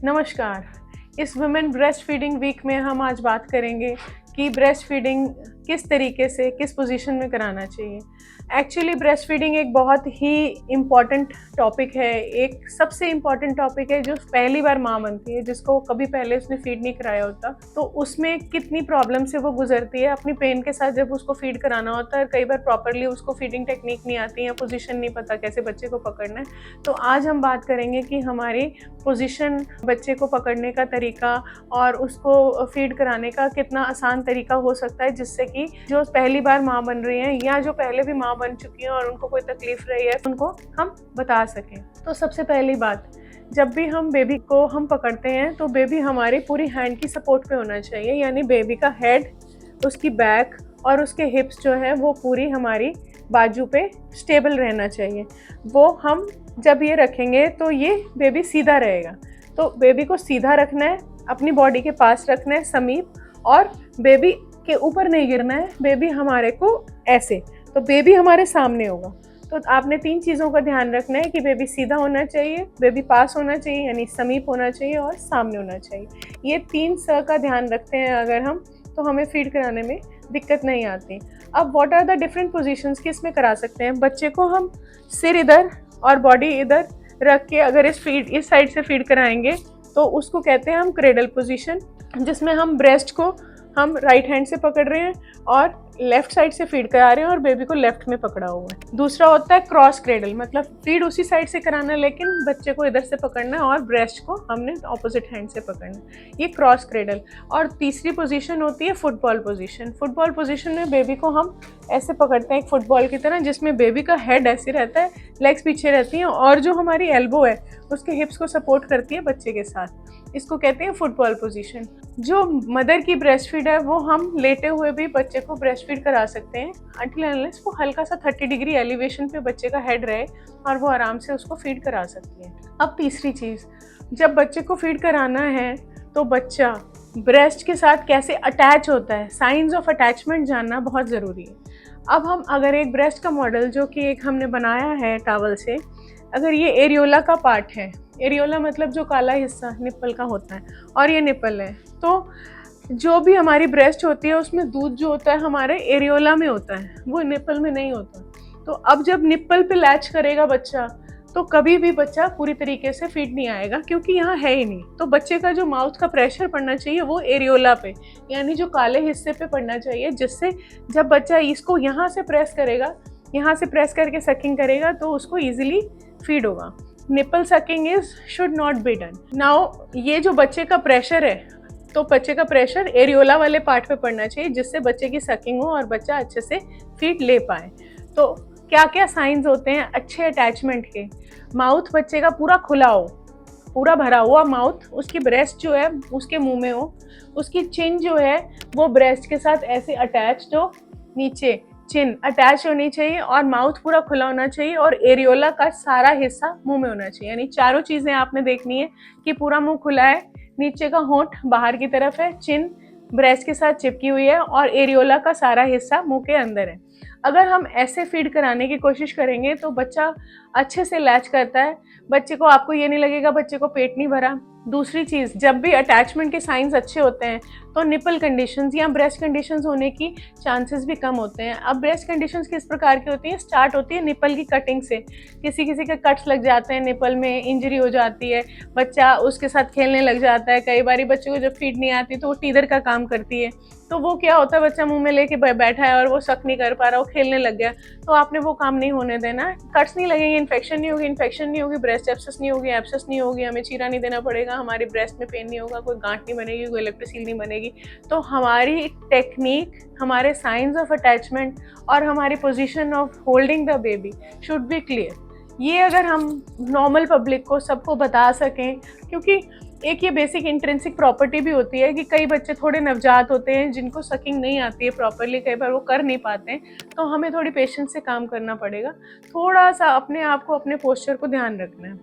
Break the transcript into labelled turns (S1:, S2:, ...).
S1: नमस्कार। इस women breast feeding week में हम आज बात करेंगे कि ब्रेस्ट फीडिंग किस तरीके से किस पोजीशन में कराना चाहिए। एक्चुअली ब्रेस्ट फीडिंग एक बहुत ही इम्पॉर्टेंट टॉपिक है, एक सबसे इम्पॉर्टेंट टॉपिक है जो पहली बार माँ बनती है, जिसको कभी पहले उसने फीड नहीं कराया होता, तो उसमें कितनी प्रॉब्लम से वो गुजरती है अपनी पेन के साथ जब उसको फीड कराना होता है। कई बार प्रॉपरली उसको फीडिंग टेक्निक नहीं आती या पोजीशन नहीं पता कैसे बच्चे को पकड़ना है। तो आज हम बात करेंगे कि हमारी पोजीशन, बच्चे को पकड़ने का तरीका और उसको फीड कराने का कितना आसान तरीका हो सकता है, जिससे कि जो पहली बार माँ बन रही हैं या जो पहले भी माँ बन चुकी हैं और उनको कोई तकलीफ रही है उनको हम बता सकें। तो सबसे पहली बात, जब भी हम बेबी को हम पकड़ते हैं तो बेबी हमारी पूरी हैंड की सपोर्ट पे होना चाहिए, यानी बेबी का हेड, उसकी बैक और उसके हिप्स जो है वो पूरी हमारी बाजू पे स्टेबल रहना चाहिए। वो हम जब ये रखेंगे तो ये बेबी सीधा रहेगा। तो बेबी को सीधा रखना है, अपनी बॉडी के पास रखना है समीप, और बेबी के ऊपर नहीं गिरना है। बेबी हमारे को ऐसे, तो बेबी हमारे सामने होगा। तो आपने 3 चीज़ों का ध्यान रखना है कि बेबी सीधा होना चाहिए, बेबी पास होना चाहिए यानी समीप होना चाहिए, और सामने होना चाहिए। ये 3 स का ध्यान रखते हैं अगर हम, तो हमें फीड कराने में दिक्कत नहीं आती। अब what are the different positions किस में करा सकते हैं। बच्चे को हम सिर इधर और बॉडी इधर रख के अगर इस साइड से फीड कराएंगे तो उसको कहते हैं हम क्रेडल पोजीशन, जिसमें हम ब्रेस्ट को हम राइट हैंड से पकड़ रहे हैं और लेफ्ट साइड से फीड करा रहे हैं और बेबी को लेफ्ट में पकड़ा हुआ है। दूसरा होता है क्रॉस क्रेडल, मतलब फीड उसी साइड से कराना है लेकिन बच्चे को इधर से पकड़ना है और ब्रेस्ट को हमने ऑपोजिट हैंड से पकड़ना है, ये क्रॉस क्रेडल। और तीसरी पोजीशन होती है फुटबॉल पोजीशन। फुटबॉल पोजीशन में बेबी को हम ऐसे पकड़ते हैं एक फुटबॉल की तरह, जिसमें बेबी का हेड ऐसे रहता है, लेग्स पीछे रहती हैं और जो हमारी एल्बो है उसके हिप्स को सपोर्ट करती है बच्चे के साथ। इसको कहते हैं फुटबॉल पोजीशन। जो मदर की ब्रेस्ट फीड है वो हम लेटे हुए भी बच्चे को ब्रेस्ट फीड करा सकते हैं, अनटिल अनलेस वो हल्का सा 30 डिग्री एलिवेशन पे बच्चे का हेड रहे और वो आराम से उसको फीड करा सकती है। अब तीसरी चीज़, जब बच्चे को फीड कराना है तो बच्चा ब्रेस्ट के साथ कैसे अटैच होता है, साइंस ऑफ अटैचमेंट जानना बहुत ज़रूरी है। अब हम अगर एक ब्रेस्ट का मॉडल जो कि एक हमने बनाया है टॉवल से, अगर ये एरियोला का पार्ट है, एरियोला मतलब जो काला हिस्सा निप्पल का होता है, और ये निप्पल है, तो जो भी हमारी ब्रेस्ट होती है उसमें दूध जो होता है हमारे एरियोला में होता है, वो निप्पल में नहीं होता। तो अब जब निप्पल पे लैच करेगा बच्चा तो कभी भी बच्चा पूरी तरीके से फीड नहीं आएगा, क्योंकि यहाँ है ही नहीं। तो बच्चे का जो माउथ का प्रेशर पड़ना चाहिए वो एरियोला पे, यानी जो काले हिस्से पे पड़ना चाहिए, जिससे जब बच्चा इसको यहाँ से प्रेस करेगा, यहाँ से प्रेस करके सकिंग करेगा तो उसको ईजिली फीड होगा। Nipple sucking should not be done. Now ये जो बच्चे का प्रेशर है, तो बच्चे का प्रेशर एरियोला वाले पार्ट पे पड़ना चाहिए, जिससे बच्चे की सकिंग हो और बच्चा अच्छे से फीड ले पाए। तो क्या क्या साइंस होते हैं अच्छे अटैचमेंट के। माउथ बच्चे का पूरा खुला हो, पूरा भरा हुआ माउथ, उसकी ब्रेस्ट जो है उसके मुंह में हो, उसकी चिन जो है वो ब्रेस्ट के साथ ऐसे अटैच्ड हो, नीचे चिन अटैच होनी चाहिए और माउथ पूरा खुला होना चाहिए और एरियोला का सारा हिस्सा मुंह में होना चाहिए। यानी चारों चीजें आपने देखनी है कि पूरा मुंह खुला है, नीचे का होंठ बाहर की तरफ है, चिन ब्रेस्ट के साथ चिपकी हुई है और एरियोला का सारा हिस्सा मुंह के अंदर है। अगर हम ऐसे फीड कराने की कोशिश करेंगे तो बच्चा अच्छे से लैच करता है, बच्चे को, आपको ये नहीं लगेगा बच्चे को पेट नहीं भरा। दूसरी चीज़, जब भी अटैचमेंट के साइंस अच्छे होते हैं तो निपल कंडीशंस या ब्रेस्ट कंडीशंस होने की चांसेस भी कम होते हैं। अब ब्रेस्ट कंडीशंस किस प्रकार की होती हैं, स्टार्ट होती है निपल की कटिंग से। किसी किसी के कट्स लग जाते हैं, निपल में इंजरी हो जाती है, बच्चा उसके साथ खेलने लग जाता है। कई बार बच्चे को जब फीड नहीं आती तो वो टीदर का काम करती है, तो वो क्या होता है, बच्चा मुंह में लेके बैठा है और वो सक नहीं कर पा रहा, वो खेलने लग गया, तो आपने वो काम नहीं होने देना। कट्स नहीं लगेंगे, इन्फेक्शन नहीं होगी, इन्फेक्शन नहीं होगी, ब्रेस्ट एब्सेस नहीं होगी, एब्सेस नहीं होगी, हमें चीरा नहीं देना पड़ेगा, हमारी ब्रेस्ट में पेन नहीं होगा, कोई गांठ नहीं बनेगी, कोई इलेक्ट्रोसील नहीं बनेगी। तो हमारी टेक्निक, हमारे साइंस ऑफ अटैचमेंट और हमारी position of holding the baby should be clear. ये अगर हम नॉर्मल पब्लिक को सबको बता सकें, क्योंकि एक ये बेसिक इंट्रिंसिक प्रॉपर्टी भी होती है कि कई बच्चे थोड़े नवजात होते हैं जिनको सकिंग नहीं आती है प्रॉपरली, कई बार वो कर नहीं पाते हैं, तो हमें थोड़ी पेशेंस से काम करना पड़ेगा। थोड़ा सा अपने आप को, अपने पोस्चर को ध्यान रखना है।